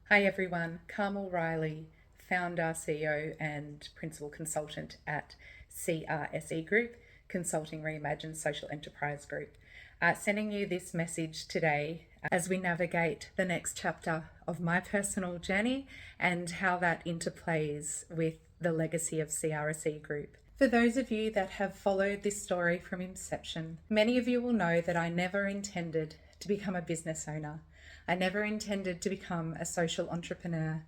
Hi everyone, Carmel Riley, founder, CEO and principal consultant at CRSE Group, Consulting Reimagined Social Enterprise Group. Sending you this message today as we navigate the next chapter of my personal journey and how that interplays with the legacy of CRSE Group. For those of you that have followed this story from inception, many of you will know that I never intended to become a business owner. I never intended to become a social entrepreneur,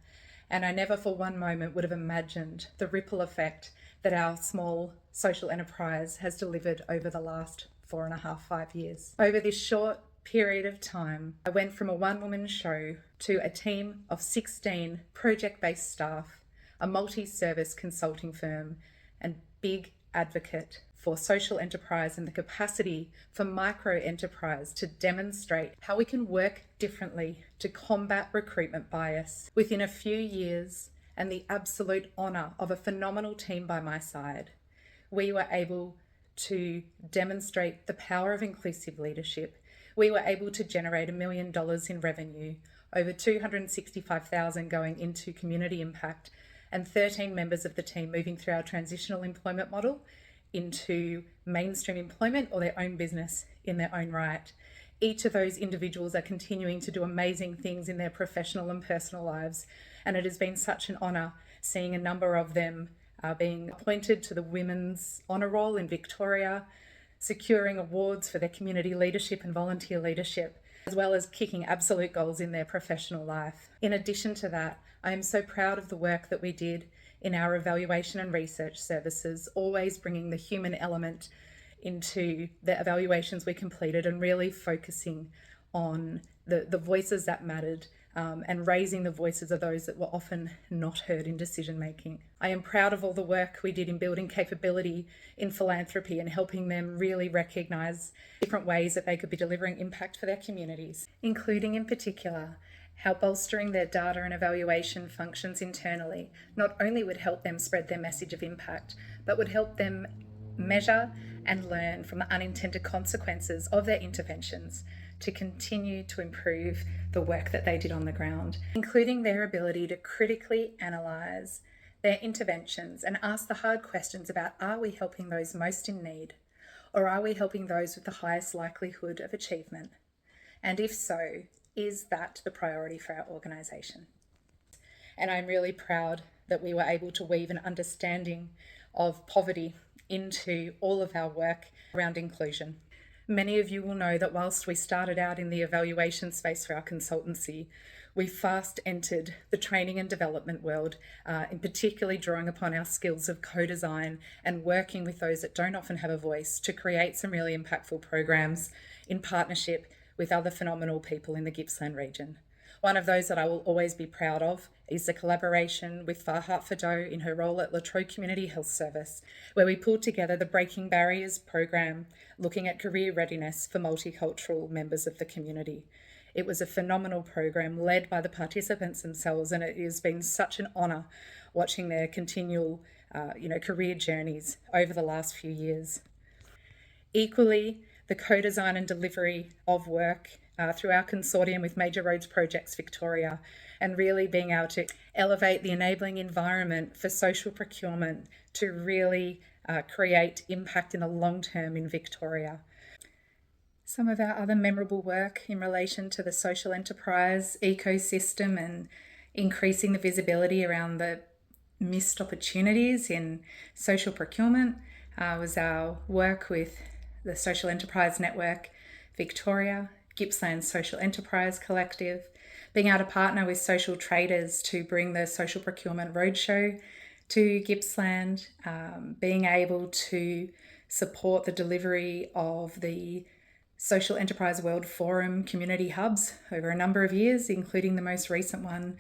and I never for one moment would have imagined the ripple effect that our small social enterprise has delivered over the last 4.5, 5 years. Over this short period of time, I went from a one-woman show to a team of 16 project-based staff, a multi-service consulting firm, and big advocate for social enterprise and the capacity for micro enterprise to demonstrate how we can work differently to combat recruitment bias. Within a few years and the absolute honour of a phenomenal team by my side, we were able to demonstrate the power of inclusive leadership. We were able to generate $1 million in revenue, over $265,000 going into community impact, and 13 members of the team moving through our transitional employment model into mainstream employment or their own business in their own right. Each of those individuals are continuing to do amazing things in their professional and personal lives, and it has been such an honour seeing a number of them being appointed to the Women's Honour Roll in Victoria, securing awards for their community leadership and volunteer leadership, as well as kicking absolute goals in their professional life. In addition to that, I am so proud of the work that we did in our evaluation and research services, always bringing the human element into the evaluations we completed and really focusing on the voices that mattered and raising the voices of those that were often not heard in decision making. I am proud of all the work we did in building capability in philanthropy and helping them really recognise different ways that they could be delivering impact for their communities, including in particular how bolstering their data and evaluation functions internally not only would help them spread their message of impact, but would help them measure and learn from the unintended consequences of their interventions to continue to improve the work that they did on the ground, including their ability to critically analyse their interventions and ask the hard questions about, are we helping those most in need, or are we helping those with the highest likelihood of achievement? And if so, is that the priority for our organisation? And I'm really proud that we were able to weave an understanding of poverty into all of our work around inclusion. Many of you will know that whilst we started out in the evaluation space for our consultancy, we fast entered the training and development world, in particularly drawing upon our skills of co-design and working with those that don't often have a voice to create some really impactful programs in partnership with other phenomenal people in the Gippsland region. One of those that I will always be proud of is the collaboration with Farhat Fado in her role at Latrobe Community Health Service, where we pulled together the Breaking Barriers program, looking at career readiness for multicultural members of the community. It was a phenomenal program led by the participants themselves, and it has been such an honour watching their continual career journeys over the last few years. Equally, the co-design and delivery of work through our consortium with Major Roads Projects Victoria, and really being able to elevate the enabling environment for social procurement to really create impact in the long term in Victoria. Some of our other memorable work in relation to the social enterprise ecosystem and increasing the visibility around the missed opportunities in social procurement was our work with the Social Enterprise Network Victoria, Gippsland Social Enterprise Collective, being able to partner with social traders to bring the Social Procurement Roadshow to Gippsland, being able to support the delivery of the Social Enterprise World Forum community hubs over a number of years, including the most recent one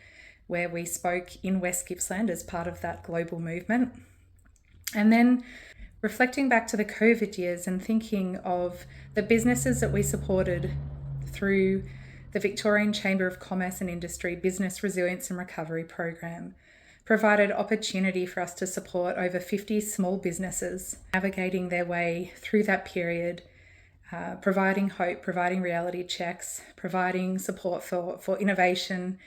where we spoke in West Gippsland as part of that global movement. And then reflecting back to the COVID years and thinking of the businesses that we supported through the Victorian Chamber of Commerce and Industry Business Resilience and Recovery Program, provided opportunity for us to support over 50 small businesses navigating their way through that period, providing hope, providing reality checks, providing support for innovation,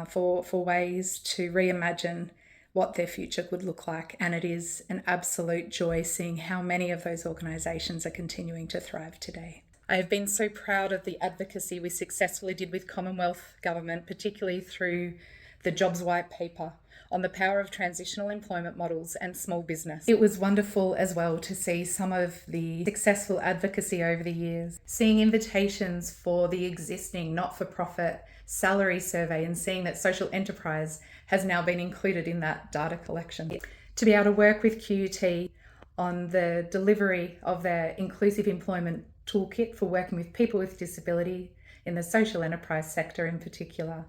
for ways to reimagine what their future would look like. And it is an absolute joy seeing how many of those organisations are continuing to thrive today. I have been so proud of the advocacy we successfully did with Commonwealth Government, particularly through the Jobs White Paper on the power of transitional employment models and small business. It was wonderful as well to see some of the successful advocacy over the years, seeing invitations for the existing not-for-profit salary survey and seeing that social enterprise has now been included in that data collection. To be able to work with QUT on the delivery of their inclusive employment toolkit for working with people with disability in the social enterprise sector in particular,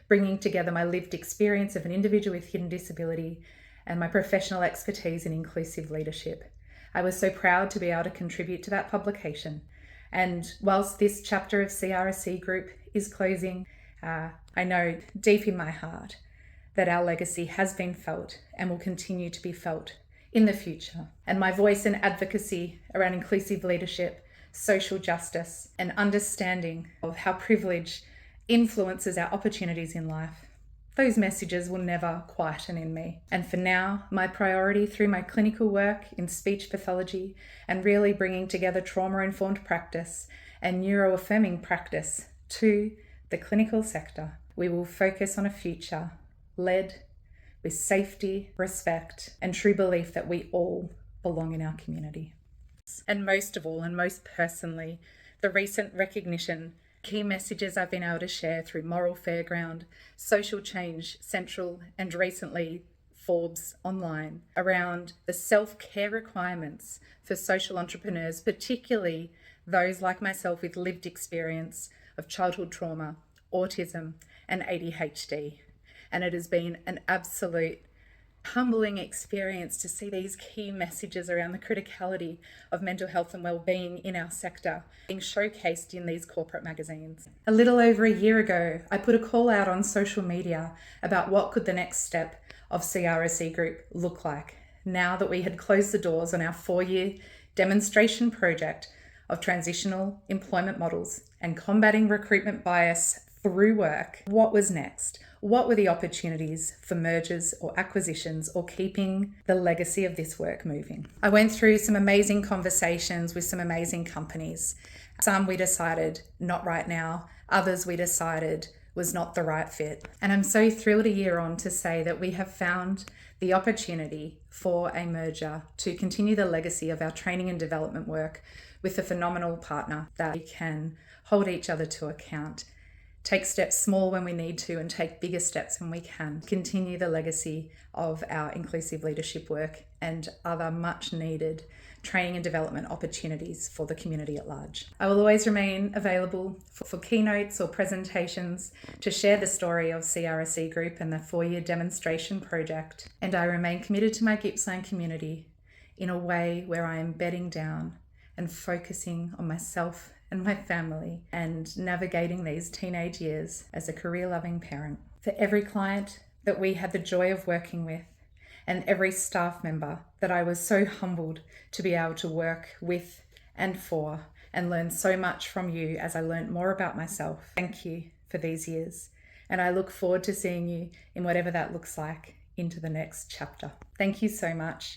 bringing together my lived experience of an individual with hidden disability and my professional expertise in inclusive leadership. I was so proud to be able to contribute to that publication. And whilst this chapter of CRSE Group is closing, I know deep in my heart that our legacy has been felt and will continue to be felt in the future. And my voice and advocacy around inclusive leadership, social justice, and understanding of how privilege influences our opportunities in life, those messages will never quieten in me. And for now, my priority through my clinical work in speech pathology and really bringing together trauma-informed practice and neuro-affirming practice to the clinical sector, we will focus on a future led with safety, respect, and true belief that we all belong in our community. And most of all, and most personally, the recent recognition, key messages I've been able to share through Moral Fairground, Social Change Central, and recently Forbes Online around the self-care requirements for social entrepreneurs, particularly those like myself with lived experience of childhood trauma, autism, and ADHD. And it has been an absolute humbling experience to see these key messages around the criticality of mental health and well-being in our sector being showcased in these corporate magazines. A little over a year ago, I put a call out on social media about what could the next step of CRSE Group look like now that we had closed the doors on our 4-year demonstration project of transitional employment models and combating recruitment bias through work. What was next? What were the opportunities for mergers or acquisitions or keeping the legacy of this work moving? I went through some amazing conversations with some amazing companies. Some we decided not right now, others we decided was not the right fit. And I'm so thrilled a year on to say that we have found the opportunity for a merger to continue the legacy of our training and development work with a phenomenal partner that we can hold each other to account, take steps small when we need to and take bigger steps when we can, continue the legacy of our inclusive leadership work and other much needed training and development opportunities for the community at large. I will always remain available for keynotes or presentations to share the story of CRSE Group and the 4-year demonstration project. And I remain committed to my Gippsland community in a way where I am bedding down and focusing on myself and my family and navigating these teenage years as a career-loving parent. For every client that we had the joy of working with and every staff member that I was so humbled to be able to work with and for and learn so much from you as I learned more about myself. Thank you for these years. And I look forward to seeing you in whatever that looks like into the next chapter. Thank you so much.